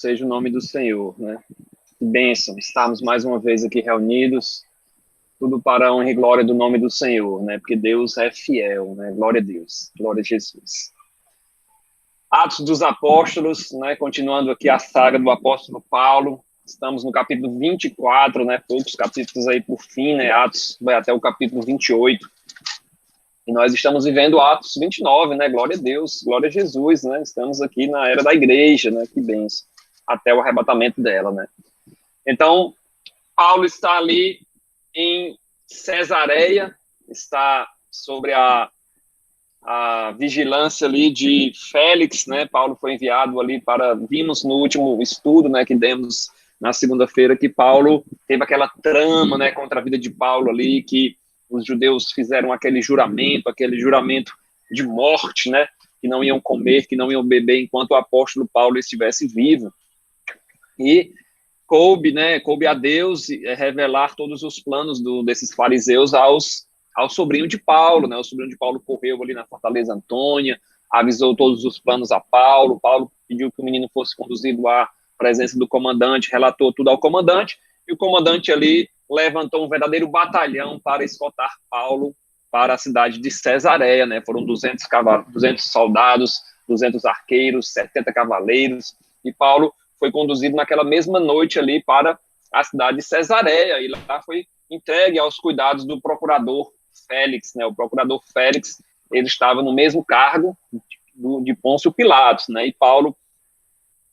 Seja o nome do Senhor, né? Que bênção estarmos mais uma vez aqui reunidos, tudo para a honra e glória do nome do Senhor, né? Porque Deus é fiel, né? Glória a Deus, glória a Jesus. Atos dos Apóstolos, né? Continuando aqui a saga do apóstolo Paulo, estamos no capítulo 24, né? Poucos capítulos aí por fim, né? Atos vai até o capítulo 28. E nós estamos vivendo Atos 29, né? Glória a Deus, glória a Jesus, né? Estamos aqui na era da igreja, né? Que bênção. Até o arrebatamento dela, né? Então, Paulo está ali em Cesareia, está sobre a vigilância ali de Félix, né? Paulo foi enviado ali vimos no último estudo, né, que demos na segunda-feira, que Paulo teve aquela trama, né, contra a vida de Paulo ali, que os judeus fizeram aquele juramento de morte, né, que não iam comer, que não iam beber enquanto o apóstolo Paulo estivesse vivo. E coube a Deus revelar todos os planos desses fariseus ao sobrinho de Paulo, né? O sobrinho de Paulo correu ali na Fortaleza Antônia, avisou todos os planos a Paulo. Paulo pediu que o menino fosse conduzido à presença do comandante, relatou tudo ao comandante, e o comandante ali levantou um verdadeiro batalhão para escoltar Paulo para a cidade de Cesareia, né? Foram 200 soldados, 200 arqueiros, 70 cavaleiros, e Paulo foi conduzido naquela mesma noite ali para a cidade de Cesareia, e lá foi entregue aos cuidados do procurador Félix, né? O procurador Félix, ele estava no mesmo cargo de Pôncio Pilatos, né? E Paulo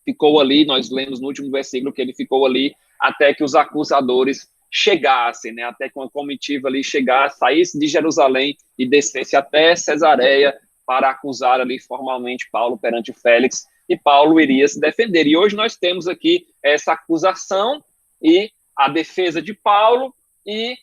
ficou ali, nós lemos no último versículo que ele ficou ali até que os acusadores chegassem, né? Até que uma comitiva ali saísse de Jerusalém e descesse até Cesareia para acusar ali formalmente Paulo perante Félix, e Paulo iria se defender. E hoje nós temos aqui essa acusação e a defesa de Paulo e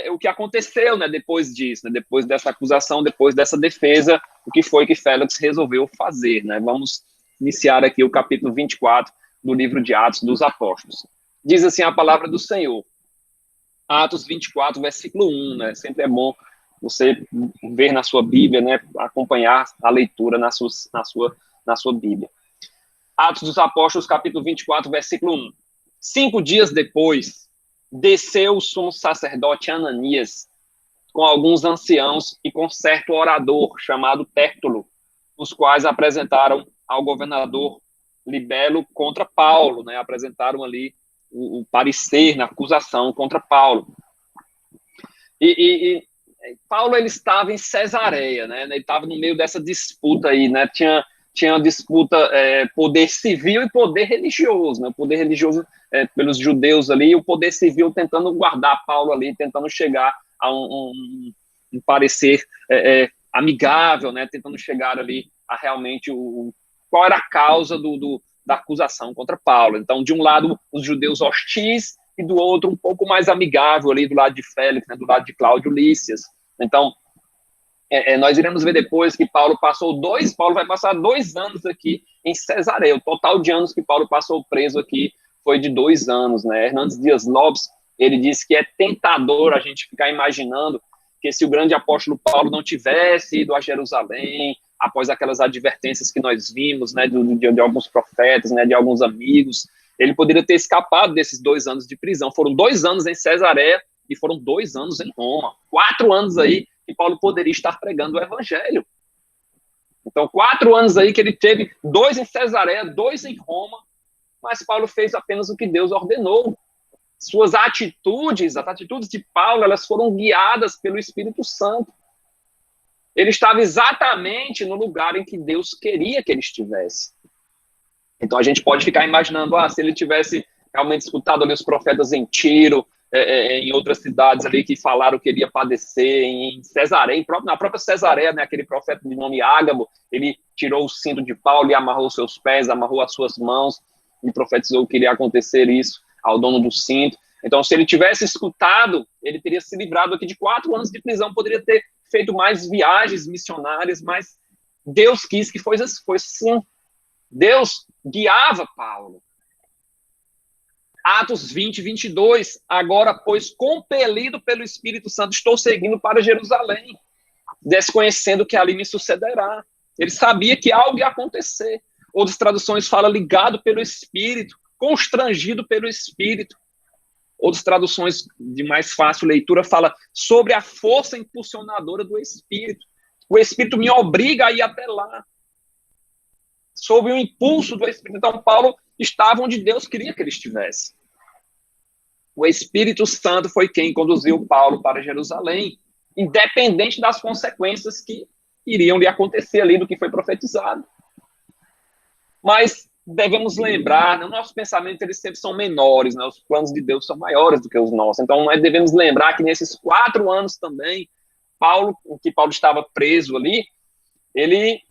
o que aconteceu, né, depois disso, né, depois dessa acusação, depois dessa defesa, o que foi que Félix resolveu fazer, né? Vamos iniciar aqui o capítulo 24 do livro de Atos dos Apóstolos. Diz assim a palavra do Senhor. Atos 24, versículo 1, né? Sempre é bom você ver na sua Bíblia, né, acompanhar a leitura na sua Bíblia. Atos dos Apóstolos, capítulo 24, versículo 1. 5 dias depois, desceu o sumo sacerdote Ananias com alguns anciãos e com certo orador chamado Tértulo, os quais apresentaram ao governador Libelo contra Paulo, né? Apresentaram ali o parecer na acusação contra Paulo. E Paulo, ele estava em Cesareia, né? Ele estava no meio dessa disputa aí, né? Tinha uma disputa poder civil e poder religioso, né? O poder religioso pelos judeus ali, e o poder civil tentando guardar Paulo ali, tentando chegar a um parecer amigável, né? Tentando chegar ali a realmente qual era a causa da acusação contra Paulo. Então, de um lado, os judeus hostis, e do outro, um pouco mais amigável ali do lado de Félix, né? Do lado de Cláudio Lísias. Então, nós iremos ver depois que Paulo vai passar 2 anos aqui em Cesareia. O total de anos que Paulo passou preso aqui foi de 2 anos, né? Hernandes Dias Lopes, ele disse que é tentador a gente ficar imaginando que se o grande apóstolo Paulo não tivesse ido a Jerusalém, após aquelas advertências que nós vimos, né, de alguns profetas, né, de alguns amigos, ele poderia ter escapado desses 2 anos de prisão. Foram 2 anos em Cesareia e foram 2 anos em Roma. 4 anos aí que Paulo poderia estar pregando o evangelho. Então, 4 anos aí que ele teve, 2 em Cesareia, 2 em Roma, mas Paulo fez apenas o que Deus ordenou. Suas atitudes, as atitudes de Paulo, elas foram guiadas pelo Espírito Santo. Ele estava exatamente no lugar em que Deus queria que ele estivesse. Então, a gente pode ficar imaginando, se ele tivesse realmente escutado ali os profetas em Tiro, em outras cidades ali que falaram que ele ia padecer, em Cesareia, na própria Cesareia, né, aquele profeta de nome Ágabo, ele tirou o cinto de Paulo e amarrou seus pés, amarrou as suas mãos, e profetizou que iria acontecer isso ao dono do cinto. Então, se ele tivesse escutado, ele teria se livrado aqui de 4 anos de prisão, poderia ter feito mais viagens missionárias, mas Deus quis que fosse assim. Deus guiava Paulo. Atos 20, 22, agora, pois, compelido pelo Espírito Santo, estou seguindo para Jerusalém, desconhecendo que ali me sucederá. Ele sabia que algo ia acontecer. Outras traduções falam ligado pelo Espírito, constrangido pelo Espírito. Outras traduções de mais fácil leitura falam sobre a força impulsionadora do Espírito. O Espírito me obriga a ir até lá. Sob o impulso do Espírito. Então, Paulo estava onde Deus queria que ele estivesse. O Espírito Santo foi quem conduziu Paulo para Jerusalém, independente das consequências que iriam lhe acontecer ali do que foi profetizado. Mas devemos lembrar, né, nossos pensamentos eles sempre são menores, né, os planos de Deus são maiores do que os nossos. Então, nós devemos lembrar que nesses 4 anos também, Paulo estava preso ali, ele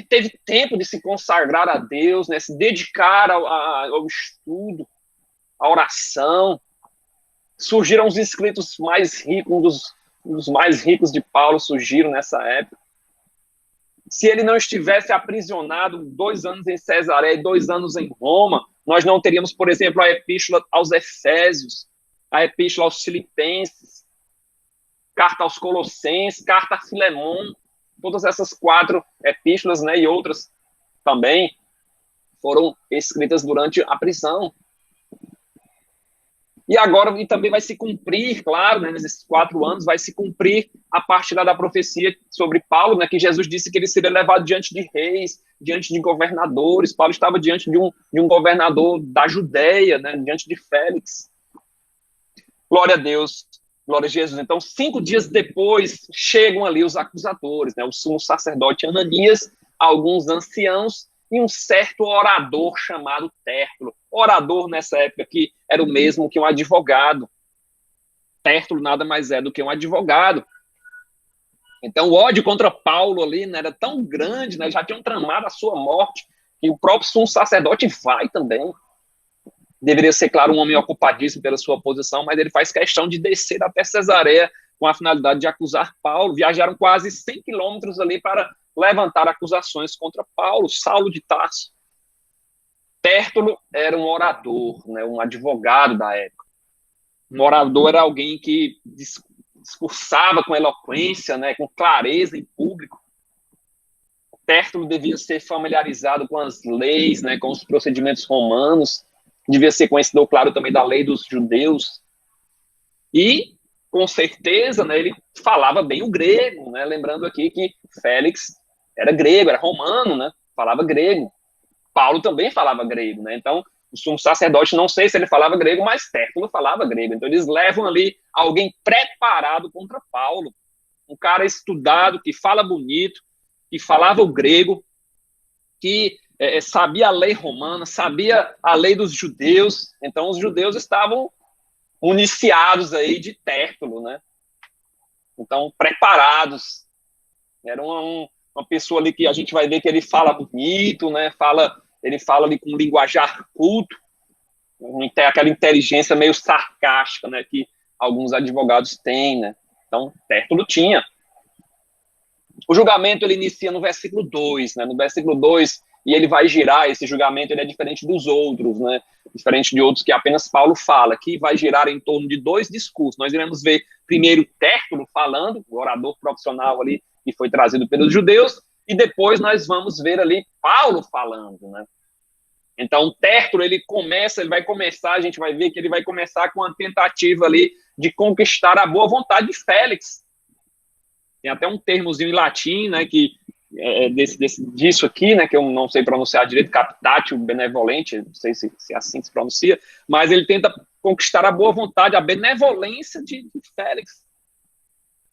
teve tempo de se consagrar a Deus, né, se dedicar ao estudo, à oração. Surgiram os escritos mais ricos, um dos mais ricos de Paulo surgiram nessa época. Se ele não estivesse aprisionado 2 anos em Cesareia e 2 anos em Roma, nós não teríamos, por exemplo, a epístola aos Efésios, a epístola aos Filipenses, carta aos Colossenses, carta a Filemon. Todas essas 4 epístolas, né, e outras também foram escritas durante a prisão. E agora, e também vai se cumprir, claro, né, nesses 4 anos, vai se cumprir a parte lá da profecia sobre Paulo, né, que Jesus disse que ele seria levado diante de reis, diante de governadores. Paulo estava diante de um governador da Judéia, né, diante de Félix. Glória a Deus, glória a Jesus. Então, 5 dias depois, chegam ali os acusadores, né, o sumo sacerdote Ananias, alguns anciãos, e um certo orador chamado Tértulo. Orador, nessa época, que era o mesmo que um advogado. Tértulo nada mais é do que um advogado. Então, o ódio contra Paulo ali, né, era tão grande, né, já tinham tramado a sua morte, que o próprio sumo sacerdote vai também. Deveria ser, claro, um homem ocupadíssimo pela sua posição, mas ele faz questão de descer até Cesareia com a finalidade de acusar Paulo. Viajaram quase 100 quilômetros ali para levantar acusações contra Paulo, Saulo de Tarso. Tértulo era um orador, né, um advogado da época. Um orador era alguém que discursava com eloquência, né, com clareza em público. Tértulo devia ser familiarizado com as leis, né, com os procedimentos romanos, devia ser conhecedor, claro, também da lei dos judeus. E, com certeza, né, ele falava bem o grego, né, lembrando aqui que Félix era grego, era romano, né, falava grego. Paulo também falava grego, né, então o sumo sacerdote, não sei se ele falava grego, mas Tértulo falava grego. Então eles levam ali alguém preparado contra Paulo, um cara estudado, que fala bonito, que falava o grego, que sabia a lei romana, sabia a lei dos judeus. Então os judeus estavam municiados aí de Tértulo, né? Então preparados. Era uma pessoa ali que a gente vai ver que ele fala bonito, né? Ele fala ali com um linguajar culto, aquela inteligência meio sarcástica, né, que alguns advogados têm, né? Então, Tértulo tinha. O julgamento ele inicia no versículo 2, né? No versículo 2, e ele vai girar, esse julgamento ele é diferente dos outros, né? Diferente de outros que apenas Paulo fala, que vai girar em torno de 2 discursos. Nós iremos ver primeiro Tértulo falando, o orador profissional ali que foi trazido pelos judeus, e depois nós vamos ver ali Paulo falando, né? Então, Tértulo, ele vai começar, a gente vai ver que ele vai começar com uma tentativa ali de conquistar a boa vontade de Félix. Tem até um termozinho em latim, né, que disso aqui, né, que eu não sei pronunciar direito, captatio benevolente, não sei se assim se pronuncia, mas ele tenta conquistar a boa vontade, a benevolência de Félix.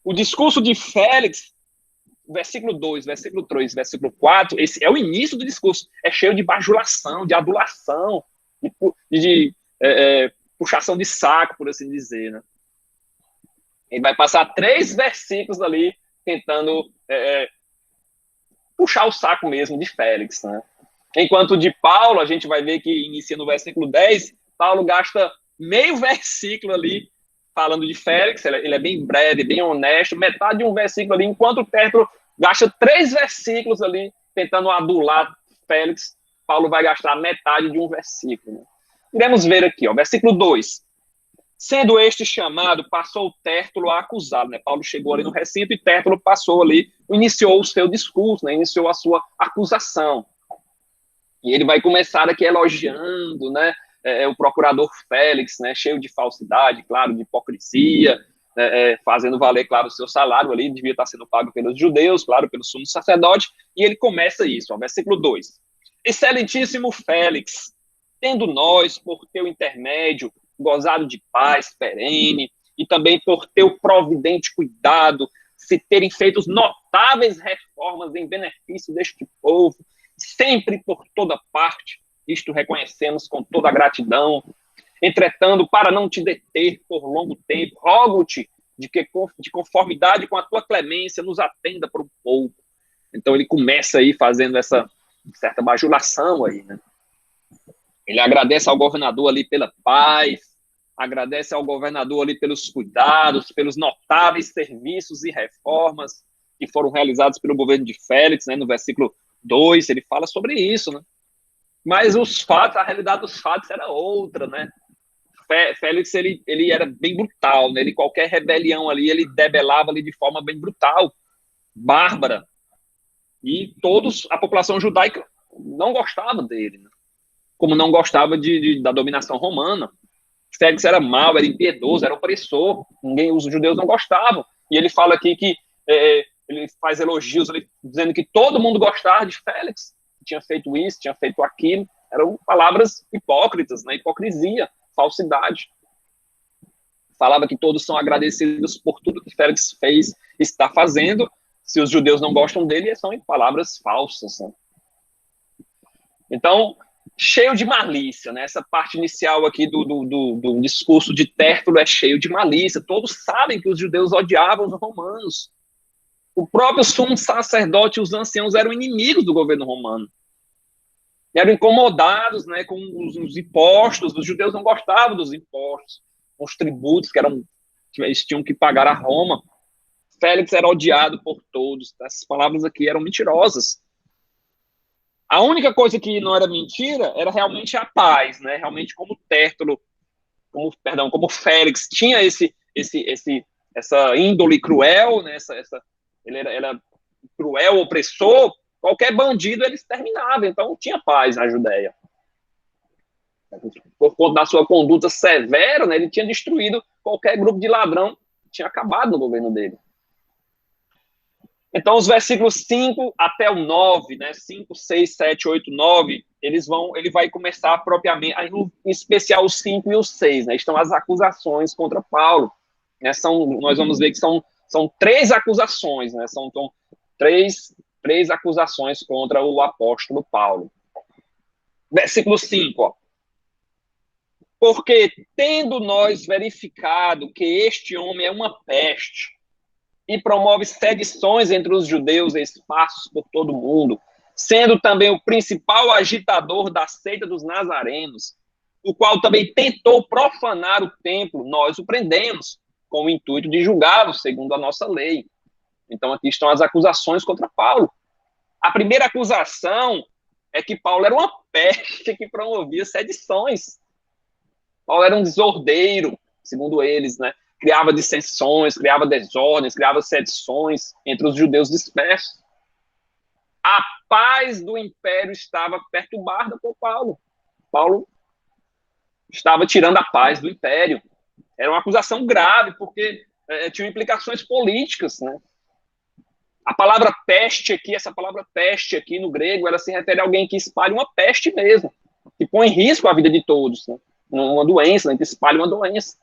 O discurso de Félix, versículo 2, versículo 3, versículo 4, esse é o início do discurso. É cheio de bajulação, de adulação, de puxação de saco, por assim dizer, né? Ele vai passar 3 versículos ali tentando puxar o saco mesmo de Félix, né? Enquanto de Paulo, a gente vai ver que inicia no versículo 10, Paulo gasta meio versículo ali falando de Félix, ele é bem breve, bem honesto, metade de um versículo ali, enquanto o Tértulo gasta 3 versículos ali, tentando adular Félix, Paulo vai gastar metade de um versículo. Né? Iremos ver aqui, ó, versículo 2. Sendo este chamado, passou Tértulo a acusá-lo. Né? Paulo chegou ali no recinto e Tértulo passou ali, iniciou o seu discurso, né? Iniciou a sua acusação. E ele vai começar aqui elogiando, né, o procurador Félix, né, cheio de falsidade, claro, de hipocrisia, fazendo valer, claro, o seu salário ali, devia estar sendo pago pelos judeus, claro, pelo sumo sacerdote, e ele começa isso, ó, versículo 2. Excelentíssimo Félix, tendo nós, por teu intermédio, gozado de paz perene, e também por teu providente cuidado, se terem feito notáveis reformas em benefício deste povo, sempre por toda parte, isto reconhecemos com toda a gratidão. Entretanto, para não te deter por longo tempo, rogo-te de que, de conformidade com a tua clemência, nos atenda por um pouco. Então, ele começa aí fazendo essa certa bajulação aí, né? Ele agradece ao governador ali pela paz, agradece ao governador ali pelos cuidados, pelos notáveis serviços e reformas que foram realizados pelo governo de Félix, né? No versículo 2, ele fala sobre isso, né? Mas os fatos, a realidade dos fatos era outra, né? Félix, ele era bem brutal, né? Ele, qualquer rebelião ali, ele debelava ali de forma bem brutal, bárbara. E a população judaica não gostava dele, né? Como não gostava da dominação romana. Félix era mau, era impiedoso, era opressor. Os judeus não gostavam. E ele fala aqui que ele faz elogios ali, dizendo que todo mundo gostava de Félix. Tinha feito isso, tinha feito aquilo. Eram palavras hipócritas, né? Hipocrisia, falsidade. Falava que todos são agradecidos por tudo que Félix fez, está fazendo. Se os judeus não gostam dele, são palavras falsas, né? Então, cheio de malícia, né? Essa parte inicial aqui do discurso de Tértulo é cheio de malícia. Todos sabem que os judeus odiavam os romanos. O próprio sumo sacerdote e os anciãos eram inimigos do governo romano. Eram incomodados, né, com os impostos. Os judeus não gostavam dos impostos, com os tributos que eles tinham que pagar a Roma. Félix era odiado por todos. Essas palavras aqui eram mentirosas. A única coisa que não era mentira era realmente a paz, né? Realmente como Tértulo, como Félix tinha essa índole cruel, né? Ele era cruel, opressor. Qualquer bandido ele exterminava, então tinha paz na Judéia. Por conta da sua conduta severa, né? Ele tinha destruído qualquer grupo de ladrão, tinha acabado no governo dele. Então, os versículos 5 até o 9, né, 5, 6, 7, 8, 9, ele vai começar propriamente, em especial os 5 e os 6, né, estão as acusações contra Paulo. Né, nós vamos ver que são 3 acusações, né, são três acusações contra o apóstolo Paulo. Versículo 5, ó. Porque, tendo nós verificado que este homem é uma peste, e promove sedições entre os judeus e espaços por todo o mundo, sendo também o principal agitador da seita dos nazarenos, o qual também tentou profanar o templo, nós o prendemos, com o intuito de julgá-lo segundo a nossa lei. Então, aqui estão as acusações contra Paulo. A primeira acusação é que Paulo era uma peste que promovia sedições. Paulo era um desordeiro, segundo eles, né? Criava dissensões, criava desordens, criava sedições entre os judeus dispersos. A paz do império estava perturbada por Paulo. Paulo estava tirando a paz do império. Era uma acusação grave, porque tinha implicações políticas, né? A palavra peste aqui, essa palavra peste aqui no grego, ela se refere a alguém que espalha uma peste mesmo, que põe em risco a vida de todos, né? Uma doença, né? Que espalha uma doença.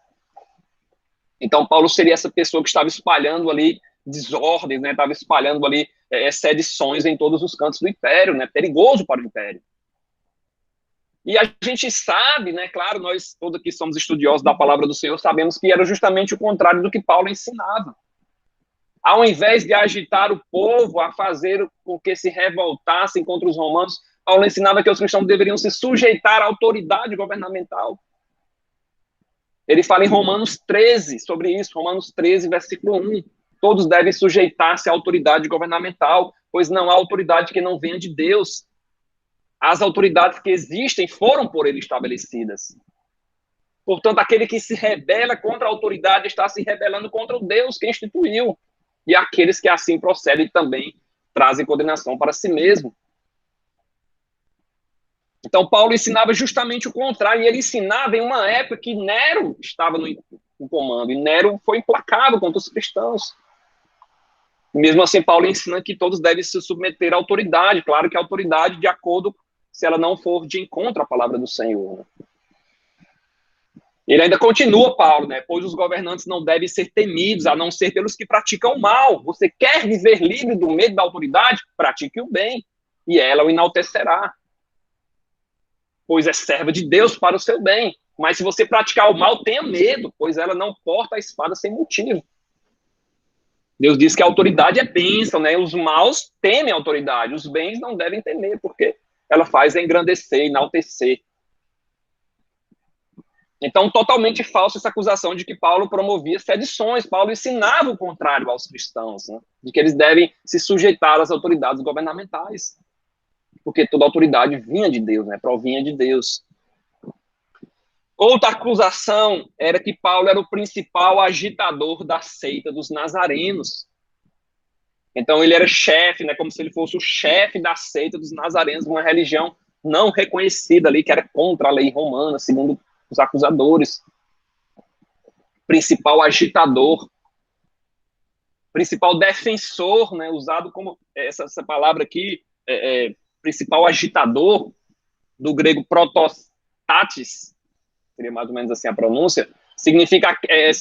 Então, Paulo seria essa pessoa que estava espalhando ali desordens, né? Estava espalhando ali sedições em todos os cantos do império, né? Perigoso para o império. E a gente sabe, né? Claro, nós todos aqui somos estudiosos da palavra do Senhor, sabemos que era justamente o contrário do que Paulo ensinava. Ao invés de agitar o povo a fazer com que se revoltassem contra os romanos, Paulo ensinava que os cristãos deveriam se sujeitar à autoridade governamental. Ele fala em Romanos 13 sobre isso, Romanos 13, versículo 1. Todos devem sujeitar-se à autoridade governamental, pois não há autoridade que não venha de Deus. As autoridades que existem foram por ele estabelecidas. Portanto, aquele que se rebela contra a autoridade está se rebelando contra o Deus que instituiu. E aqueles que assim procedem também trazem condenação para si mesmo. Então, Paulo ensinava justamente o contrário, e ele ensinava em uma época que Nero estava no comando, e Nero foi implacável contra os cristãos. E mesmo assim, Paulo ensina que todos devem se submeter à autoridade, claro que a autoridade de acordo se ela não for de encontro à palavra do Senhor. Né? Ele ainda continua, Paulo, né? Pois os governantes não devem ser temidos, a não ser pelos que praticam o mal. Você quer viver livre do medo da autoridade? Pratique o bem, e ela o enaltecerá. Pois é serva de Deus para o seu bem. Mas se você praticar o mal, tenha medo, pois ela não porta a espada sem motivo. Deus diz que a autoridade é bênção, né? Os maus temem a autoridade, os bens não devem temer, porque ela faz engrandecer, enaltecer. Então, totalmente falsa essa acusação de que Paulo promovia sedições. Paulo ensinava o contrário aos cristãos, né? De que eles devem se sujeitar às autoridades governamentais, porque toda autoridade vinha de Deus, né? Provinha de Deus. Outra acusação era que Paulo era o principal agitador da seita dos nazarenos. Então ele era chefe, né, como se ele fosse o chefe da seita dos nazarenos, uma religião não reconhecida ali, que era contra a lei romana, segundo os acusadores. Principal agitador, principal defensor, né, usado como essa palavra aqui, principal agitador, do grego protostates, seria mais ou menos assim a pronúncia, significa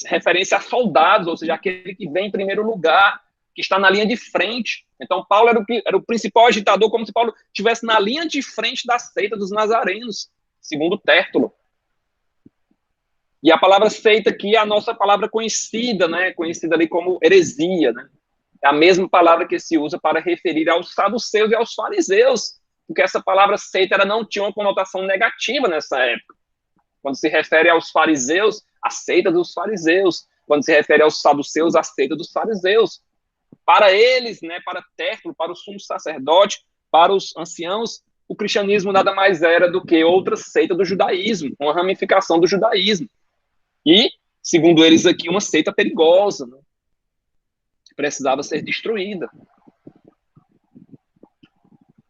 referência a soldados, ou seja, aquele que vem em primeiro lugar, que está na linha de frente. Então, Paulo era o principal agitador, como se Paulo estivesse na linha de frente da seita dos nazarenos, segundo Tértulo. E a palavra seita aqui é a nossa palavra conhecida, né? Conhecida ali como heresia, né? É a mesma palavra que se usa para referir aos saduceus e aos fariseus, porque essa palavra seita ela não tinha uma conotação negativa nessa época. Quando se refere aos fariseus, a seita dos fariseus. Quando se refere aos saduceus, a seita dos fariseus. Para eles, né, para Tértulo, para o sumo sacerdote, para os anciãos, o cristianismo nada mais era do que outra seita do judaísmo, uma ramificação do judaísmo. E, segundo eles aqui, uma seita perigosa, né, que precisava ser destruída.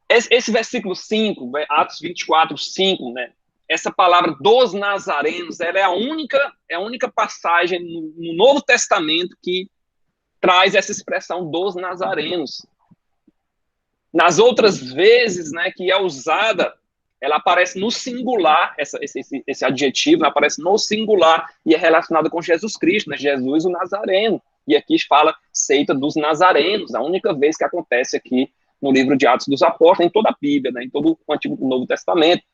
Esse versículo 5, Atos 24, 5, né, essa palavra dos nazarenos, ela é a única passagem no Novo Testamento que traz essa expressão dos nazarenos. Nas outras vezes, né, que é usada, ela aparece no singular, esse adjetivo aparece no singular e é relacionado com Jesus Cristo, né, Jesus o Nazareno. E aqui fala seita dos nazarenos, a única vez que acontece aqui no livro de Atos dos Apóstolos, em toda a Bíblia, né, em todo o Antigo e Novo Testamento.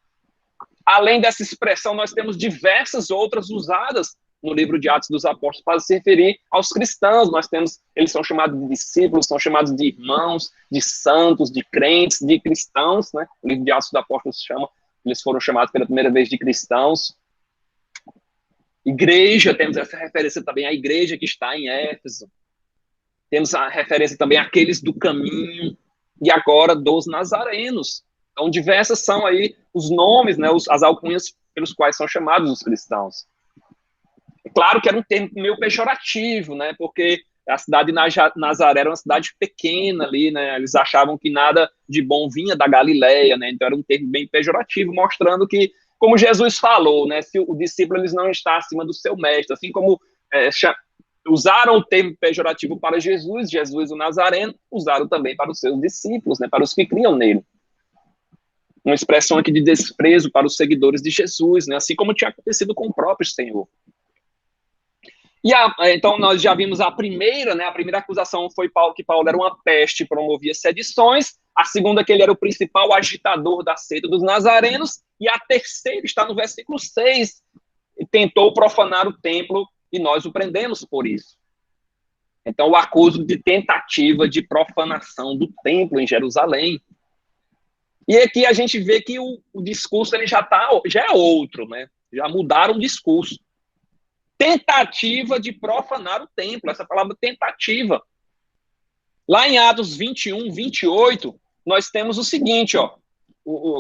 Além dessa expressão, nós temos diversas outras usadas no livro de Atos dos Apóstolos para se referir aos cristãos. Nós temos, eles são chamados de discípulos, são chamados de irmãos, de santos, de crentes, de cristãos, né? O livro de Atos dos Apóstolos chama, eles foram chamados pela primeira vez de cristãos. Igreja, temos essa referência também à igreja que está em Éfeso. Temos a referência também àqueles do caminho e agora dos nazarenos. Então, diversas são aí os nomes, né, as alcunhas pelos quais são chamados os cristãos. É claro que era um termo meio pejorativo, né, porque a cidade de Nazaré era uma cidade pequena ali, né, eles achavam que nada de bom vinha da Galileia, né, então era um termo bem pejorativo, mostrando que, como Jesus falou, né, se o discípulo eles não está acima do seu mestre, assim como usaram o termo pejorativo para Jesus, Jesus o Nazareno, usaram também para os seus discípulos, né, para os que criam nele. Uma expressão aqui de desprezo para os seguidores de Jesus, né? Assim como tinha acontecido com o próprio Senhor. E então nós já vimos a primeira, né? A primeira acusação foi que Paulo era uma peste e promovia sedições. A segunda, que ele era o principal agitador da seita dos nazarenos. E a terceira está no versículo 6. Tentou profanar o templo e nós o prendemos por isso. Então o acuso de tentativa de profanação do templo em Jerusalém. E aqui a gente vê que o discurso ele já é outro, né? Já mudaram o discurso. Tentativa de profanar o templo, essa palavra tentativa. Lá em Atos 21, 28, nós temos o seguinte, ó.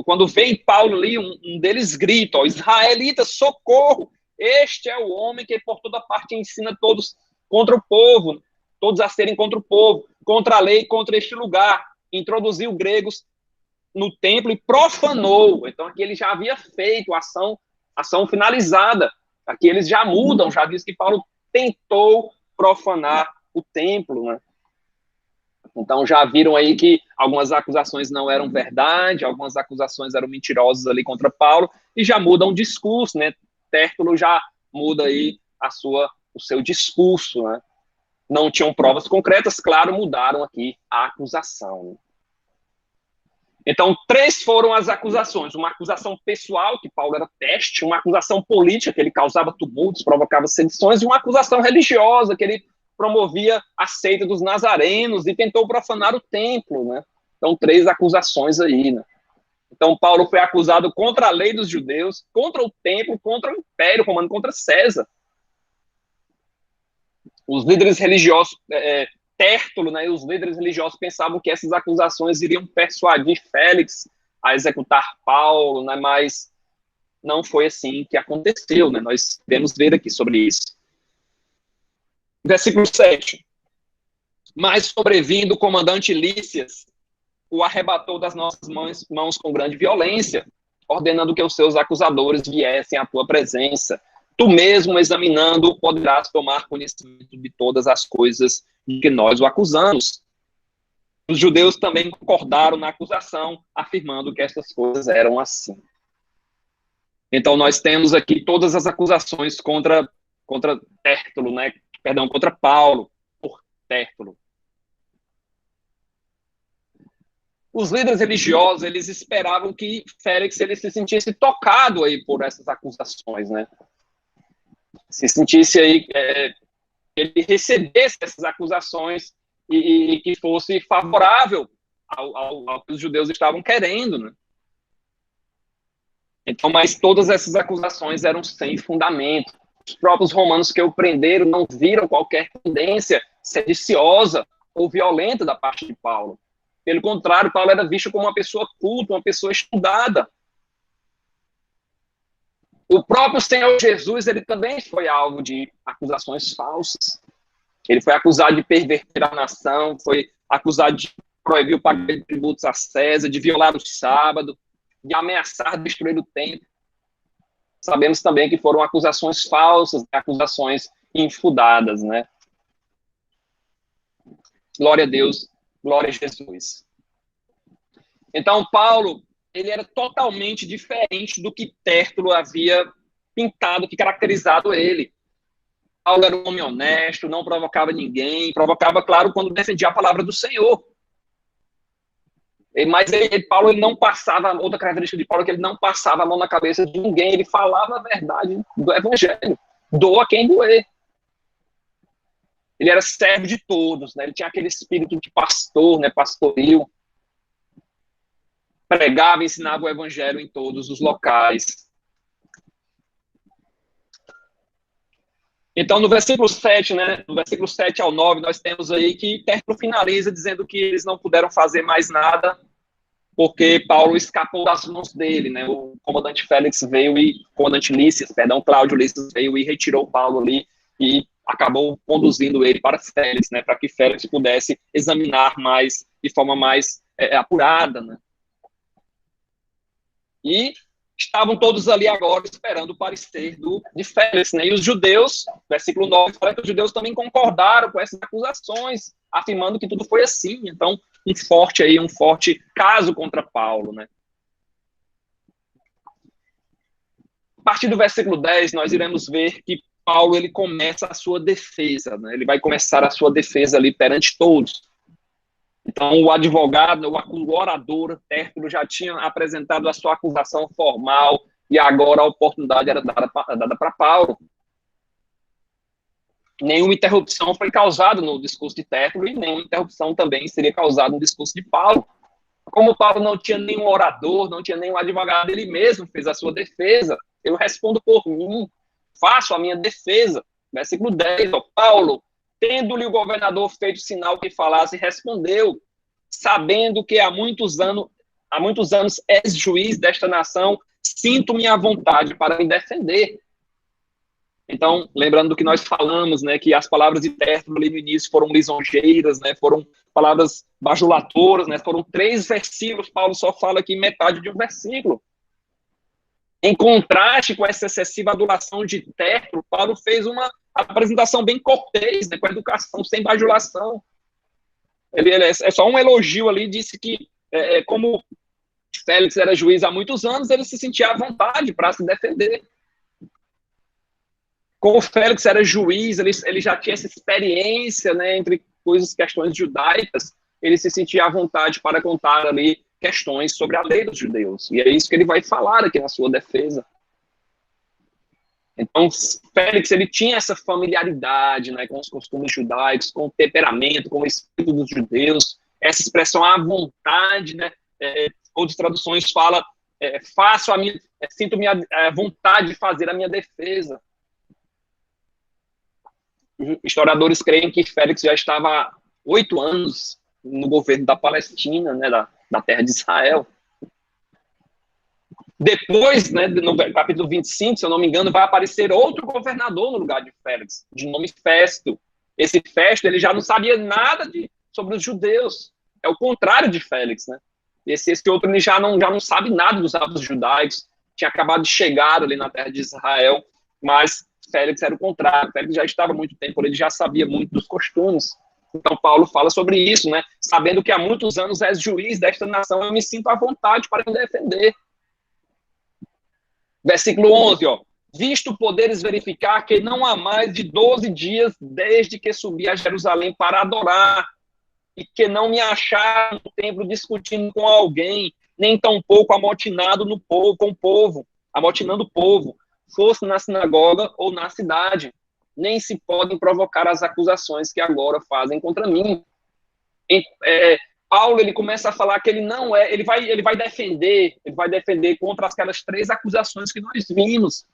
Quando vem Paulo ali, um deles grita, ó, israelitas, socorro! Este é o homem que por toda parte ensina todos contra o povo, todos a serem contra o povo, contra a lei, contra este lugar. Introduziu gregos no templo e profanou. Então, aqui ele já havia feito a ação finalizada. Aqui eles já mudam, já diz que Paulo tentou profanar o templo, né? Então, já viram aí que algumas acusações não eram verdade, algumas acusações eram mentirosas ali contra Paulo, e já mudam o discurso, né? Tértulo já muda aí o seu discurso, né? Não tinham provas concretas, claro, mudaram aqui a acusação. Então, 3 foram as acusações. Uma acusação pessoal, que Paulo era peste, uma acusação política, que ele causava tumultos, provocava sedições, e uma acusação religiosa, que ele promovia a seita dos nazarenos e tentou profanar o templo, né? Então, 3 acusações aí, né? Então, Paulo foi acusado contra a lei dos judeus, contra o templo, contra o império romano, contra César. Os líderes religiosos, Tértulo, né, e os líderes religiosos pensavam que essas acusações iriam persuadir Félix a executar Paulo, né, mas não foi assim que aconteceu, né? Nós devemos ver aqui sobre isso. Versículo 7. Mas sobrevindo o comandante Lícias, o arrebatou das nossas mãos com grande violência, ordenando que os seus acusadores viessem à tua presença. Tu mesmo, examinando, poderás tomar conhecimento de todas as coisas de que nós o acusamos. Os judeus também concordaram na acusação, afirmando que essas coisas eram assim. Então, nós temos aqui todas as acusações contra Tértulo, né? Perdão, contra Paulo, por Tértulo. Os líderes religiosos, eles esperavam que Félix ele se sentisse tocado aí por essas acusações, né? Se sentisse aí, ele recebesse essas acusações e que fosse favorável ao que os judeus estavam querendo, né? Então, mas todas essas acusações eram sem fundamento. Os próprios romanos que o prenderam não viram qualquer tendência sediciosa ou violenta da parte de Paulo. Pelo contrário, Paulo era visto como uma pessoa culta, uma pessoa estudada. O próprio Senhor Jesus, ele também foi alvo de acusações falsas. Ele foi acusado de perverter a nação, foi acusado de proibir o pagamento de tributos a César, de violar o sábado, de ameaçar destruir o templo. Sabemos também que foram acusações falsas, acusações infundadas, né? Glória a Deus, glória a Jesus. Então, Paulo, ele era totalmente diferente do que Tértulo havia pintado, que caracterizado ele. Paulo era um homem honesto, não provocava ninguém, provocava, claro, quando defendia a palavra do Senhor. Mas Paulo ele não passava, outra característica de Paulo é que ele não passava a mão na cabeça de ninguém, ele falava a verdade do evangelho, doa quem doer. Ele era servo de todos, né? Ele tinha aquele espírito de pastor, né? Pastoril. Pregava e ensinava o evangelho em todos os locais. Então, no versículo 7, né, do versículo 7 ao 9, nós temos aí que Tértulo finaliza dizendo que eles não puderam fazer mais nada porque Paulo escapou das mãos dele, né? O comandante Félix veio comandante Lícias, Cláudio Lícias veio e retirou Paulo ali e acabou conduzindo ele para Félix, né? Para que Félix pudesse examinar mais, de forma mais apurada, né? E estavam todos ali agora esperando o parecer de Félix, né? E os judeus, versículo 9, fala que os judeus também concordaram com essas acusações, afirmando que tudo foi assim. Então, um forte caso contra Paulo, né? A partir do versículo 10, nós iremos ver que Paulo, ele começa a sua defesa, né? Ele vai começar a sua defesa ali perante todos. Então, o advogado, o orador, Tértulo, já tinha apresentado a sua acusação formal e agora a oportunidade era dada para Paulo. Nenhuma interrupção foi causada no discurso de Tértulo e nenhuma interrupção também seria causada no discurso de Paulo. Como Paulo não tinha nenhum orador, não tinha nenhum advogado, ele mesmo fez a sua defesa. Eu respondo por mim, faço a minha defesa. Versículo 10, ó, Paulo, tendo-lhe o governador feito sinal que falasse, respondeu, sabendo que há muitos anos és juiz desta nação, sinto-me à vontade para me defender. Então, lembrando do que nós falamos, né, que as palavras de Tértulo ali no início foram lisonjeiras, né, foram palavras bajulatoras, né, foram 3 versículos, Paulo só fala aqui metade de um versículo. Em contraste com essa excessiva adulação de Tértulo, Paulo fez uma apresentação bem cortês, né, com educação, sem bajulação. Ele é só um elogio ali, disse que, como Félix era juiz há muitos anos, ele se sentia à vontade para se defender. Como Félix era juiz, ele já tinha essa experiência, né, entre questões judaicas, ele se sentia à vontade para contar ali questões sobre a lei dos judeus. E é isso que ele vai falar aqui na sua defesa. Então, Félix, ele tinha essa familiaridade, né, com os costumes judaicos, com o temperamento, com o espírito dos judeus, essa expressão à vontade, né, outras traduções falam, sinto-me à vontade de fazer a minha defesa. Historiadores creem que Félix já estava há 8 anos no governo da Palestina, né, da terra de Israel. Depois, né, no capítulo 25, se eu não me engano, vai aparecer outro governador no lugar de Félix, de nome Festo. Esse Festo, ele já não sabia nada sobre os judeus. É o contrário de Félix, né? Esse outro, ele já não sabe nada dos hábitos judaicos, tinha acabado de chegar ali na terra de Israel, mas Félix era o contrário. Félix já estava há muito tempo, ele já sabia muito dos costumes. Então, Paulo fala sobre isso, né? Sabendo que há muitos anos és juiz desta nação, eu me sinto à vontade para me defender. Versículo 11, ó. Visto poderes verificar que não há mais de 12 dias desde que subi a Jerusalém para adorar, e que não me acharam no templo discutindo com alguém, nem tampouco amotinado com o povo, amotinando o povo, fosse na sinagoga ou na cidade. Nem se podem provocar as acusações que agora fazem contra mim. Paulo, ele começa a falar que ele não é, ele vai defender contra aquelas 3 acusações que nós vimos.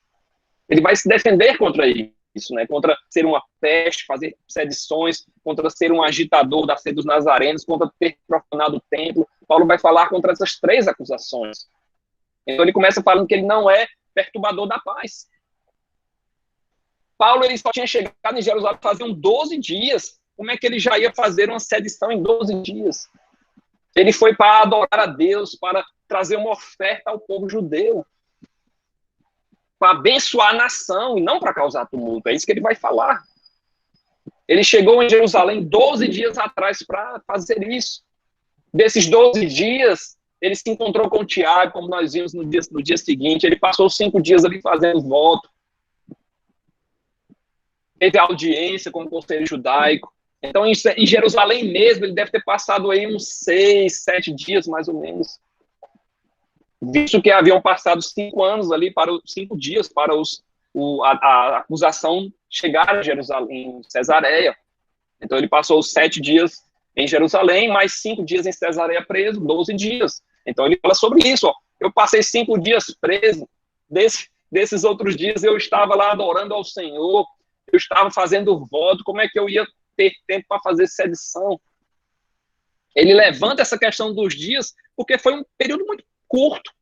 Ele vai se defender contra isso, né? Contra ser uma peste, fazer sedições, contra ser um agitador da sede dos nazarenos, contra ter profanado o templo. Paulo vai falar contra essas 3 acusações. Então ele começa falando que ele não é perturbador da paz. Paulo, ele só tinha chegado em Jerusalém faziam 12 dias. Como é que ele já ia fazer uma sedição em 12 dias? Ele foi para adorar a Deus, para trazer uma oferta ao povo judeu, para abençoar a nação e não para causar tumulto. É isso que ele vai falar. Ele chegou em Jerusalém 12 dias atrás para fazer isso. Desses 12 dias, ele se encontrou com Tiago, como nós vimos no dia seguinte. Ele passou 5 dias ali fazendo voto. Teve audiência com o conselho judaico. Então, em Jerusalém mesmo, ele deve ter passado aí uns 6, 7 dias, mais ou menos. Visto que haviam passado 5 anos ali, 5 dias para a acusação chegar a Jerusalém, em Cesareia. Então, ele passou 7 dias em Jerusalém, mais 5 dias em Cesareia preso, 12 dias. Então, ele fala sobre isso. Ó. Eu passei 5 dias preso. Desses outros dias, eu estava lá adorando ao Senhor. Eu estava fazendo voto. Como é que eu ia ter tempo para fazer sedição? Ele levanta essa questão dos dias, porque foi um período muito curto.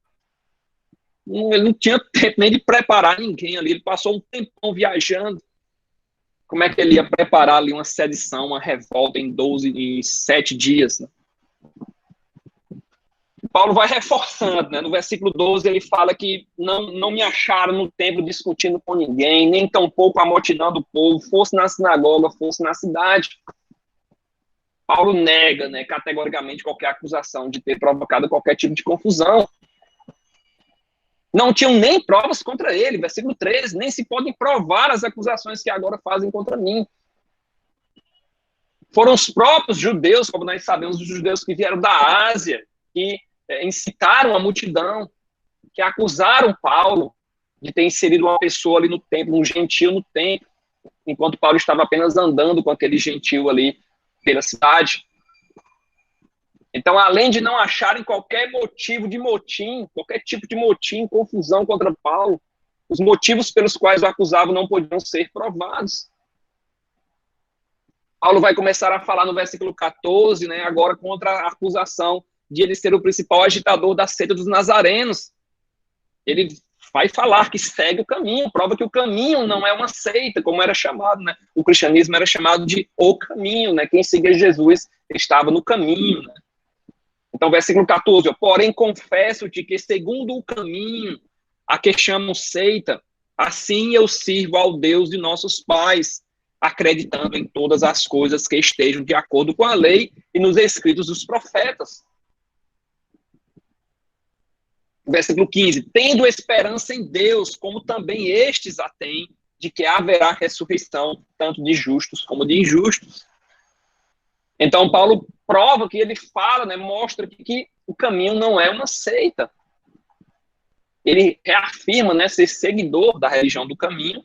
Ele não tinha tempo nem de preparar ninguém ali. Ele passou um tempão viajando. Como é que ele ia preparar ali uma sedição, uma revolta em 7 dias? Né? Paulo vai reforçando, né? No versículo 12 ele fala que não me acharam no templo discutindo com ninguém, nem tampouco amotinando o povo, fosse na sinagoga, fosse na cidade. Paulo nega, né, categoricamente qualquer acusação de ter provocado qualquer tipo de confusão. Não tinham nem provas contra ele, versículo 13, nem se podem provar as acusações que agora fazem contra mim. Foram os próprios judeus, como nós sabemos, os judeus que vieram da Ásia, que incitaram a multidão, que acusaram Paulo de ter inserido uma pessoa ali no templo, um gentil no templo, enquanto Paulo estava apenas andando com aquele gentil ali pela cidade. Então, além de não acharem qualquer motivo de motim, qualquer tipo de motim, confusão contra Paulo, os motivos pelos quais o acusavam não podiam ser provados. Paulo vai começar a falar no versículo 14, né, agora contra a acusação de ele ser o principal agitador da seita dos nazarenos. Ele vai falar que segue o caminho, prova que o caminho não é uma seita, como era chamado, né? O cristianismo era chamado de o caminho, né? Quem seguia Jesus estava no caminho, né? Então, versículo 14, ó, porém confesso-te que segundo o caminho a que chamam seita, assim eu sirvo ao Deus de nossos pais, acreditando em todas as coisas que estejam de acordo com a lei e nos escritos dos profetas. Versículo 15, tendo esperança em Deus, como também estes a têm, de que haverá ressurreição, tanto de justos como de injustos. Então, Paulo prova que ele fala, né, mostra que o caminho não é uma seita. Ele reafirma, né, ser seguidor da religião do caminho,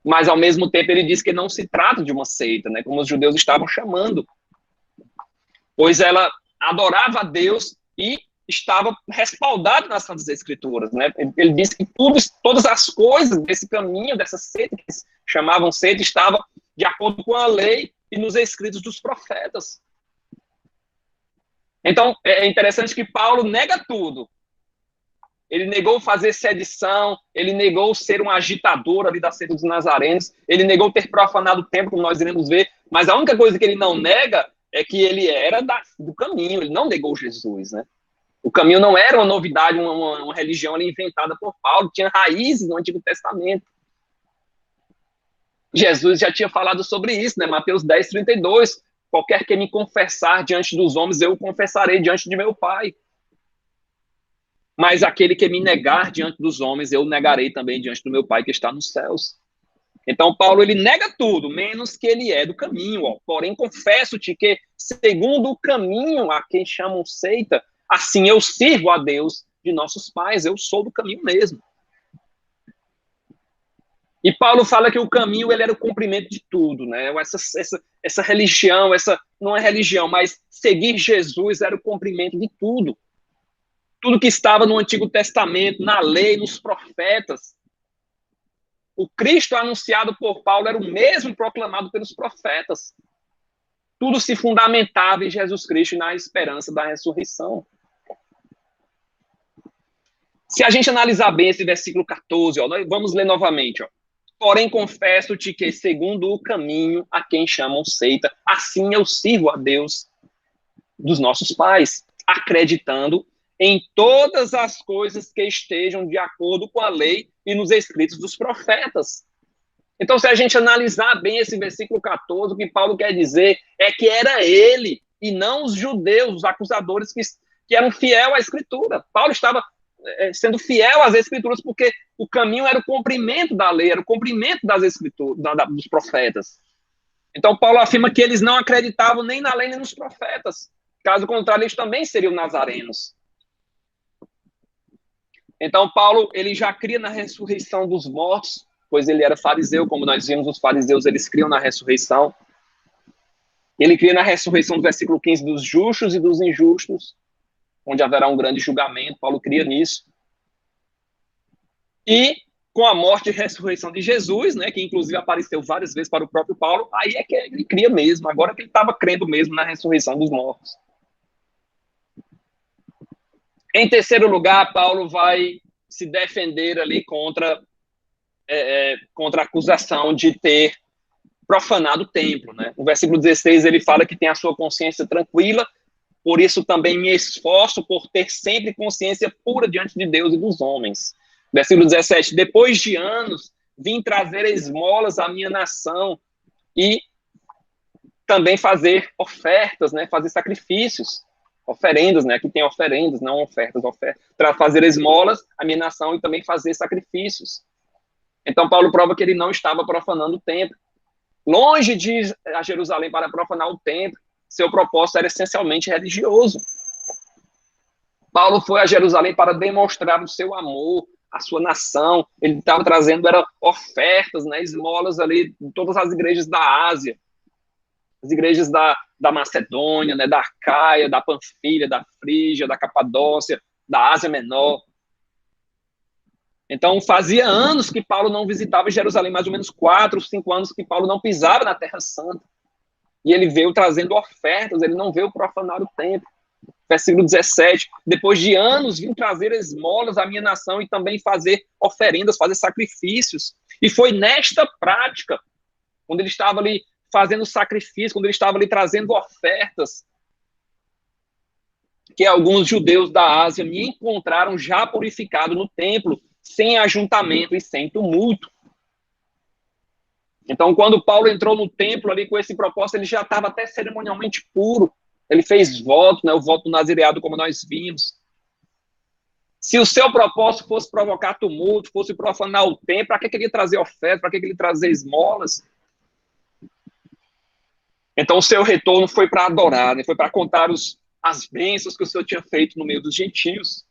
mas, ao mesmo tempo, ele diz que não se trata de uma seita, né, como os judeus estavam chamando, pois ela adorava a Deus e estava respaldado nas Santas Escrituras, né? Ele disse que todas as coisas desse caminho, dessa seita, que chamavam seita, estava de acordo com a lei e nos escritos dos profetas. Então, é interessante que Paulo nega tudo. Ele negou fazer sedição, ele negou ser um agitador ali da seita dos nazarenos, ele negou ter profanado o templo, como nós iremos ver, mas a única coisa que ele não nega é que ele era do caminho, ele não negou Jesus, né? O caminho não era uma novidade, uma religião ali inventada por Paulo, tinha raízes no Antigo Testamento. Jesus já tinha falado sobre isso, né? Mateus 10, 32. Qualquer que me confessar diante dos homens, eu o confessarei diante de meu Pai. Mas aquele que me negar diante dos homens, eu o negarei também diante do meu Pai que está nos céus. Então, Paulo, ele nega tudo, menos que ele é do caminho. Ó. Porém, confesso-te que, segundo o caminho a quem chamam seita, assim eu sirvo a Deus de nossos pais, eu sou do caminho mesmo. E Paulo fala que o caminho ele era o cumprimento de tudo, né? Essa religião, não é religião, mas seguir Jesus era o cumprimento de tudo. Tudo que estava no Antigo Testamento, na lei, nos profetas. O Cristo anunciado por Paulo era o mesmo proclamado pelos profetas. Tudo se fundamentava em Jesus Cristo e na esperança da ressurreição. Se a gente analisar bem esse versículo 14, ó, nós vamos ler novamente. Ó. Porém, confesso-te que, segundo o caminho a quem chamam seita, assim eu sirvo a Deus dos nossos pais, acreditando em todas as coisas que estejam de acordo com a lei e nos escritos dos profetas. Então, se a gente analisar bem esse versículo 14, o que Paulo quer dizer é que era ele, e não os judeus, os acusadores que eram fiel à Escritura. Paulo estava sendo fiel às Escrituras, porque o caminho era o cumprimento da lei, era o cumprimento das Escrituras, dos profetas. Então, Paulo afirma que eles não acreditavam nem na lei nem nos profetas. Caso contrário, eles também seriam nazarenos. Então, Paulo, ele já cria na ressurreição dos mortos, pois ele era fariseu, como nós vimos, os fariseus, eles criam na ressurreição. Ele cria na ressurreição do versículo 15 dos justos e dos injustos, onde haverá um grande julgamento. Paulo cria nisso. E com a morte e ressurreição de Jesus, né, que inclusive apareceu várias vezes para o próprio Paulo, aí é que ele cria mesmo, agora que ele estava crendo mesmo na ressurreição dos mortos. Em terceiro lugar, Paulo vai se defender ali contra a acusação de ter profanado o templo, né? No versículo 16 ele fala que tem a sua consciência tranquila, por isso também me esforço por ter sempre consciência pura diante de Deus e dos homens. Versículo 17, depois de anos vim trazer esmolas à minha nação e também fazer ofertas, né? Fazer sacrifícios, oferendas, né? Aqui tem oferendas, não ofertas, para fazer esmolas à minha nação e também fazer sacrifícios. Então, Paulo prova que ele não estava profanando o templo. Longe de ir a Jerusalém para profanar o templo, seu propósito era essencialmente religioso. Paulo foi a Jerusalém para demonstrar o seu amor, a sua nação. Ele estava trazendo ofertas, né, esmolas ali de todas as igrejas da Ásia, as igrejas da Macedônia, né, da Acaia, da Panfilha, da Frígia, da Capadócia, da Ásia Menor. Então, fazia anos que Paulo não visitava Jerusalém, mais ou menos 4, 5 anos que Paulo não pisava na Terra Santa. E ele veio trazendo ofertas, ele não veio profanar o templo. versículo 17, depois de anos vim trazer esmolas à minha nação e também fazer oferendas, fazer sacrifícios. E foi nesta prática, quando ele estava ali fazendo sacrifício, quando ele estava ali trazendo ofertas, que alguns judeus da Ásia me encontraram já purificado no templo, sem ajuntamento e sem tumulto. Então, quando Paulo entrou no templo ali com esse propósito, ele já estava até cerimonialmente puro. Ele fez voto, né, o voto do nazireado, como nós vimos. Se o seu propósito fosse provocar tumulto, fosse profanar o templo, para que ele ia trazer oferta, para que ele ia trazer esmolas? Então, o seu retorno foi para adorar, né, foi para contar as bênçãos que o Senhor tinha feito no meio dos gentios.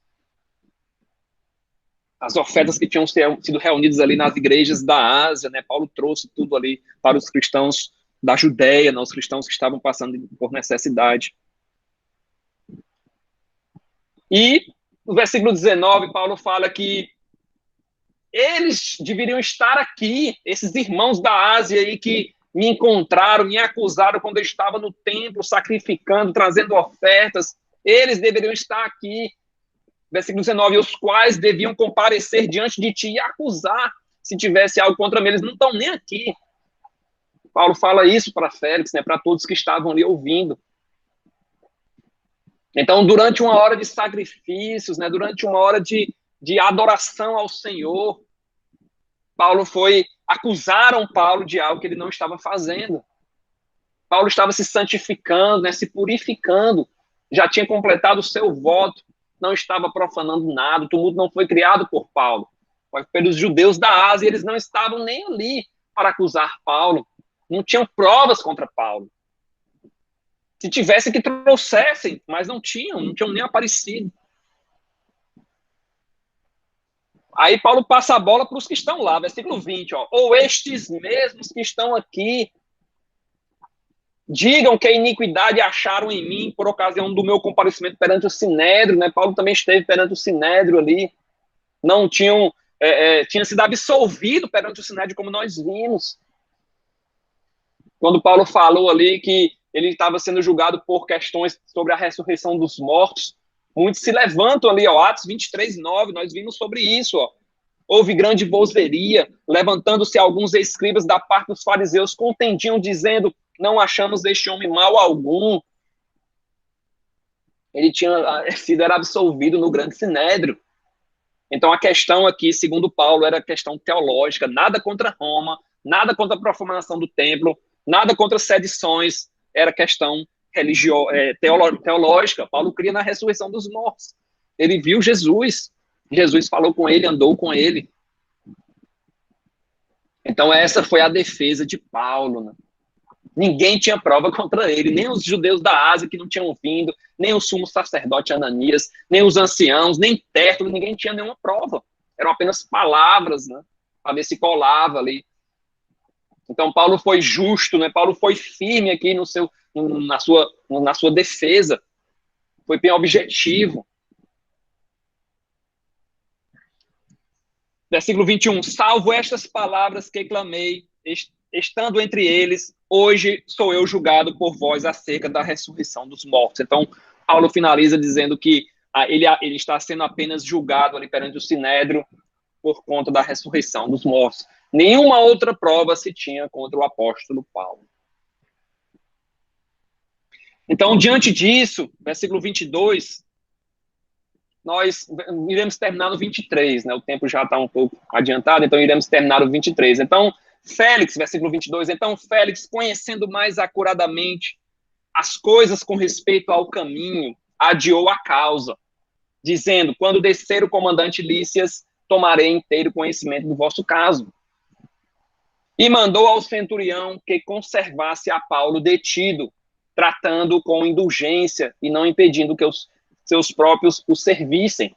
As ofertas que tinham sido reunidas ali nas igrejas da Ásia, né? Paulo trouxe tudo ali para os cristãos da Judéia, né? Os cristãos que estavam passando por necessidade. E no versículo 19, Paulo fala que eles deveriam estar aqui, esses irmãos da Ásia aí que me encontraram, me acusaram quando eu estava no templo, sacrificando, trazendo ofertas, eles deveriam estar aqui. Versículo 19, os quais deviam comparecer diante de ti e acusar se tivesse algo contra mim. Eles não estão nem aqui. Paulo fala isso para Félix, né, para todos que estavam ali ouvindo. Então, durante uma hora de sacrifícios, né, durante uma hora de adoração ao Senhor, acusaram Paulo de algo que ele não estava fazendo. Paulo estava se santificando, né, se purificando, já tinha completado o seu voto, não estava profanando nada, o tumulto não foi criado por Paulo, foi pelos judeus da Ásia, eles não estavam nem ali para acusar Paulo, não tinham provas contra Paulo. Se tivesse que trouxessem, mas não tinham nem aparecido. Aí Paulo passa a bola para os que estão lá, versículo 20, ó, ou estes mesmos que estão aqui, digam que a iniquidade acharam em mim por ocasião do meu comparecimento perante o Sinédrio, né? Paulo também esteve perante o Sinédrio ali, não tinha sido absolvido perante o Sinédrio, como nós vimos. Quando Paulo falou ali que ele estava sendo julgado por questões sobre a ressurreição dos mortos, muitos se levantam ali, ó, Atos 23, 9, nós vimos sobre isso, ó. Houve grande vozeria, levantando-se alguns escribas da parte dos fariseus, contendiam, dizendo, não achamos este homem mal algum. Ele era absolvido no grande sinédrio. Então, a questão aqui, segundo Paulo, era questão teológica, nada contra Roma, nada contra a profanação do templo, nada contra sedições, era questão teológica. Paulo cria na ressurreição dos mortos. Ele viu Jesus, Jesus falou com ele, andou com ele. Então, essa foi a defesa de Paulo, né? Ninguém tinha prova contra ele, nem os judeus da Ásia que não tinham vindo, nem o sumo sacerdote Ananias, nem os anciãos, nem Tértulo, ninguém tinha nenhuma prova. Eram apenas palavras, né, para ver se colava ali. Então, Paulo foi justo, né? Paulo foi firme aqui na sua defesa. Foi bem objetivo. Versículo 21. Salvo estas palavras que clamei, estando entre eles, hoje sou eu julgado por vós acerca da ressurreição dos mortos. Então, Paulo finaliza dizendo que ele está sendo apenas julgado ali perante o Sinédrio por conta da ressurreição dos mortos. Nenhuma outra prova se tinha contra o apóstolo Paulo. Então, diante disso, versículo 22, nós iremos terminar no 23, né? O tempo já está um pouco adiantado, então iremos terminar no 23. Então, Félix, versículo 22, então Félix, conhecendo mais acuradamente as coisas com respeito ao caminho, adiou a causa, dizendo, quando descer o comandante Lícias, tomarei inteiro conhecimento do vosso caso. E mandou ao centurião que conservasse a Paulo detido, tratando com indulgência e não impedindo que os seus próprios o servissem.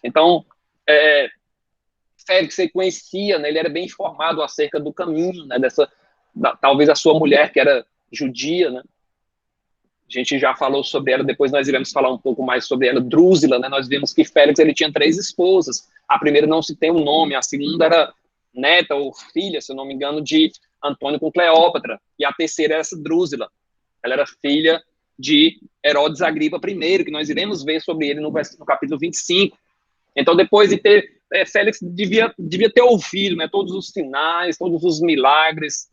Então, Félix, ele conhecia, né, ele era bem informado acerca do caminho, né, talvez a sua mulher, que era judia, né, a gente já falou sobre ela, depois nós iremos falar um pouco mais sobre ela, Drúzila, né, nós vimos que Félix, ele tinha 3 esposas, a primeira não se tem um nome, a segunda era neta ou filha, se eu não me engano, de Antônio com Cleópatra, e a terceira era essa Drúzila, ela era filha de Herodes Agripa I, que nós iremos ver sobre ele no capítulo 25. Então, depois de ter, Félix devia ter ouvido, né, todos os sinais, todos os milagres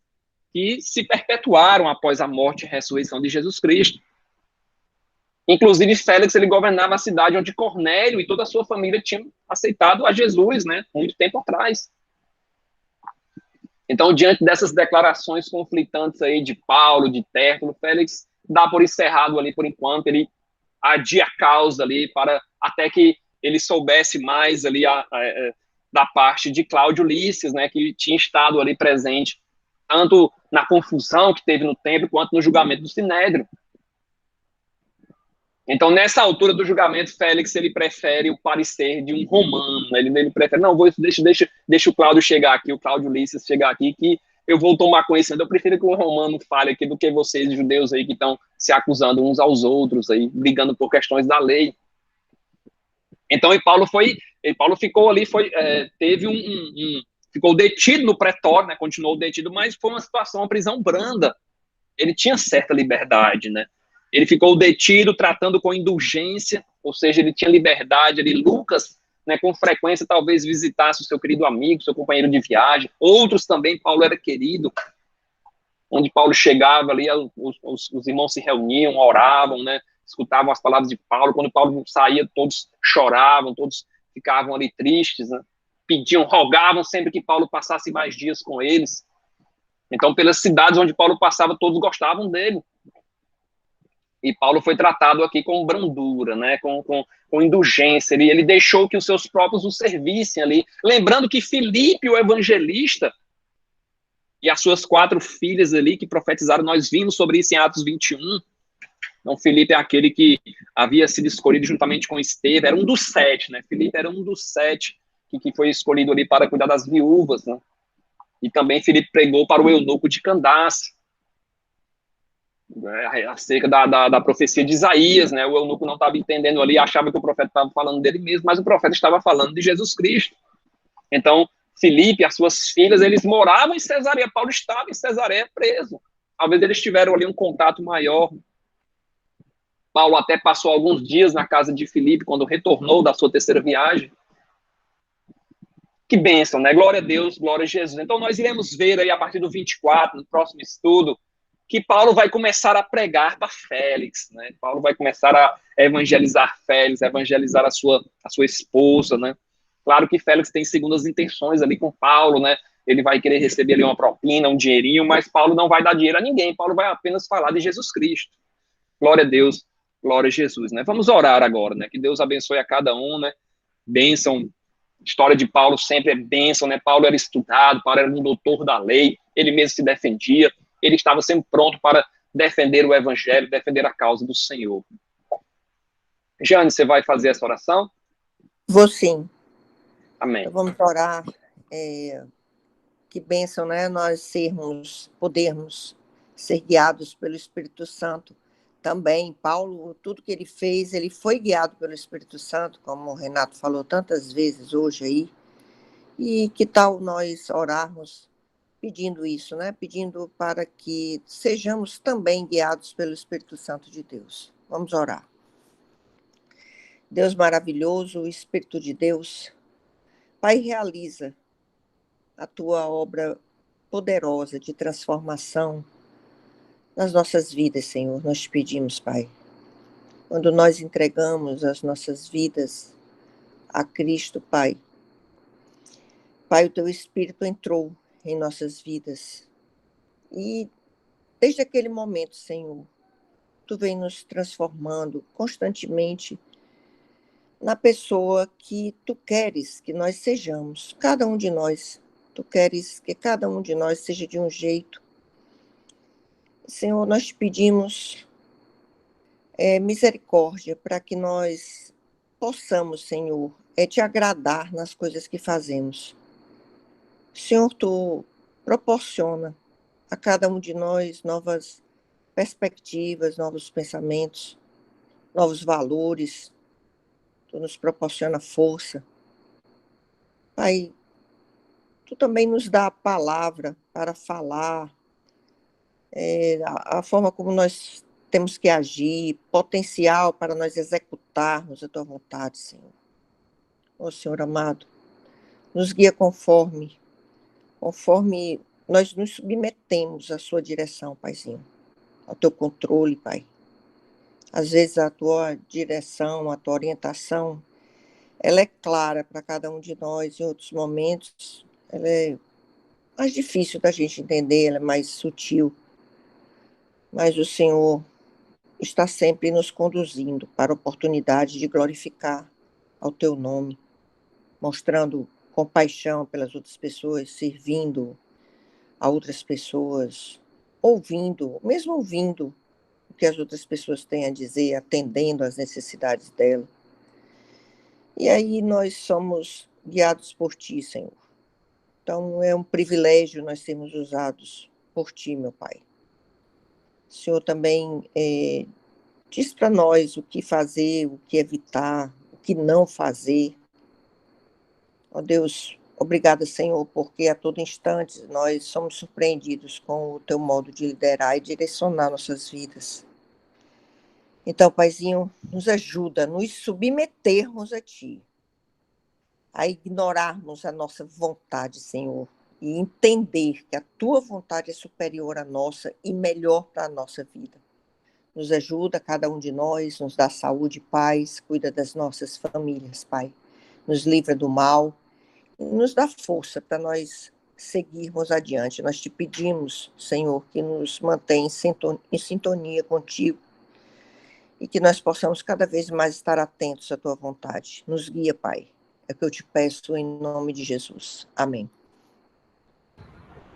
que se perpetuaram após a morte e ressurreição de Jesus Cristo. Inclusive, Félix, ele governava a cidade onde Cornélio e toda a sua família tinham aceitado a Jesus, né, muito tempo atrás. Então, diante dessas declarações conflitantes aí de Paulo, de Tértulo, Félix dá por encerrado ali por enquanto, ele adia a causa ali para até que ele soubesse mais ali da parte de Cláudio Lísias, né, que tinha estado ali presente tanto na confusão que teve no templo quanto no julgamento do Sinédrio. Então, nessa altura do julgamento, Félix ele prefere o parecer de um romano, né? Ele prefere, não, deixa o Cláudio chegar aqui, o Cláudio Lísias chegar aqui, que eu vou tomar conhecimento. Eu prefiro que o romano fale aqui do que vocês, judeus aí, que estão se acusando uns aos outros, aí, brigando por questões da lei. Então, Paulo ficou ali, ficou detido no pretório, né? Continuou detido, mas foi uma situação, uma prisão branda. Ele tinha certa liberdade, né? Ele ficou detido, tratando com indulgência, ou seja, ele tinha liberdade ali. Lucas, né, com frequência, talvez visitasse o seu querido amigo, seu companheiro de viagem. Outros também, Paulo era querido. Onde Paulo chegava ali, os irmãos se reuniam, oravam, né, escutavam as palavras de Paulo. Quando Paulo saía, todos choravam, todos ficavam ali tristes, né? Pediam, rogavam sempre que Paulo passasse mais dias com eles. Então, pelas cidades onde Paulo passava, todos gostavam dele. E Paulo foi tratado aqui com brandura, né, com indulgência. Ele deixou que os seus próprios o servissem ali. Lembrando que Filipe, o evangelista, e as suas 4 filhas ali que profetizaram, nós vimos sobre isso em Atos 21. Então, Filipe é aquele que havia sido escolhido juntamente com Estevão, era um dos 7, né? Filipe era um dos 7 que foi escolhido ali para cuidar das viúvas, né? E também Filipe pregou para o eunuco de Candace, acerca da profecia de Isaías, né? O eunuco não estava entendendo ali, achava que o profeta estava falando dele mesmo, mas o profeta estava falando de Jesus Cristo. Então, Filipe e as suas filhas, eles moravam em Cesareia, Paulo estava em Cesareia preso. Talvez eles tiveram ali um contato maior. Paulo até passou alguns dias na casa de Filipe, quando retornou da sua 3ª viagem. Que bênção, né? Glória a Deus, glória a Jesus. Então, nós iremos ver aí, a partir do 24, no próximo estudo, que Paulo vai começar a pregar para Félix, né? Paulo vai começar a evangelizar Félix, a evangelizar a sua esposa, né? Claro que Félix tem segundas intenções ali com Paulo, né? Ele vai querer receber ali uma propina, um dinheirinho, mas Paulo não vai dar dinheiro a ninguém. Paulo vai apenas falar de Jesus Cristo. Glória a Deus, glória a Jesus, né? Vamos orar agora, né? Que Deus abençoe a cada um, né? Bênção. História de Paulo sempre é bênção, né? Paulo era estudado, Paulo era um doutor da lei, ele mesmo se defendia, ele estava sempre pronto para defender o evangelho, defender a causa do Senhor. Jane, você vai fazer essa oração? Vou sim. Amém. Então, vamos orar. Que bênção, né? Nós podermos ser guiados pelo Espírito Santo. Também, Paulo, tudo que ele fez, ele foi guiado pelo Espírito Santo, como o Renato falou tantas vezes hoje aí. E que tal nós orarmos pedindo isso, né? Pedindo para que sejamos também guiados pelo Espírito Santo de Deus. Vamos orar. Deus maravilhoso, o Espírito de Deus, Pai, realiza a tua obra poderosa de transformação nas nossas vidas, Senhor. Nós te pedimos, Pai. Quando nós entregamos as nossas vidas a Cristo, Pai, o teu Espírito entrou em nossas vidas. E desde aquele momento, Senhor, tu vem nos transformando constantemente na pessoa que tu queres que nós sejamos, cada um de nós. Tu queres que cada um de nós seja de um jeito. Senhor, nós te pedimos misericórdia para que nós possamos, Senhor, te agradar nas coisas que fazemos. Senhor, tu proporciona a cada um de nós novas perspectivas, novos pensamentos, novos valores. Tu nos proporciona força. Pai, tu também nos dá a palavra para falar, a forma como nós temos que agir, potencial para nós executarmos a tua vontade, Senhor. Ó Senhor amado, nos guia conforme nós nos submetemos à sua direção, Paizinho, ao teu controle, Pai. Às vezes a tua direção, a tua orientação, ela é clara para cada um de nós, em outros momentos ela é mais difícil da gente entender, ela é mais sutil. Mas o Senhor está sempre nos conduzindo para a oportunidade de glorificar ao teu nome, mostrando compaixão pelas outras pessoas, servindo a outras pessoas, mesmo ouvindo o que as outras pessoas têm a dizer, atendendo às necessidades dela. E aí nós somos guiados por ti, Senhor. Então é um privilégio nós sermos usados por ti, meu Pai. O Senhor também diz para nós o que fazer, o que evitar, o que não fazer. Ó Deus, obrigada, Senhor, porque a todo instante nós somos surpreendidos com o teu modo de liderar e direcionar nossas vidas. Então, Paizinho, nos ajuda a nos submetermos a ti, a ignorarmos a nossa vontade, Senhor, e entender que a tua vontade é superior à nossa e melhor para a nossa vida. Nos ajuda, cada um de nós, nos dá saúde e paz, cuida das nossas famílias, Pai. Nos livra do mal e nos dá força para nós seguirmos adiante. Nós te pedimos, Senhor, que nos mantenha em sintonia contigo e que nós possamos cada vez mais estar atentos à tua vontade. Nos guia, Pai. É o que eu te peço em nome de Jesus. Amém.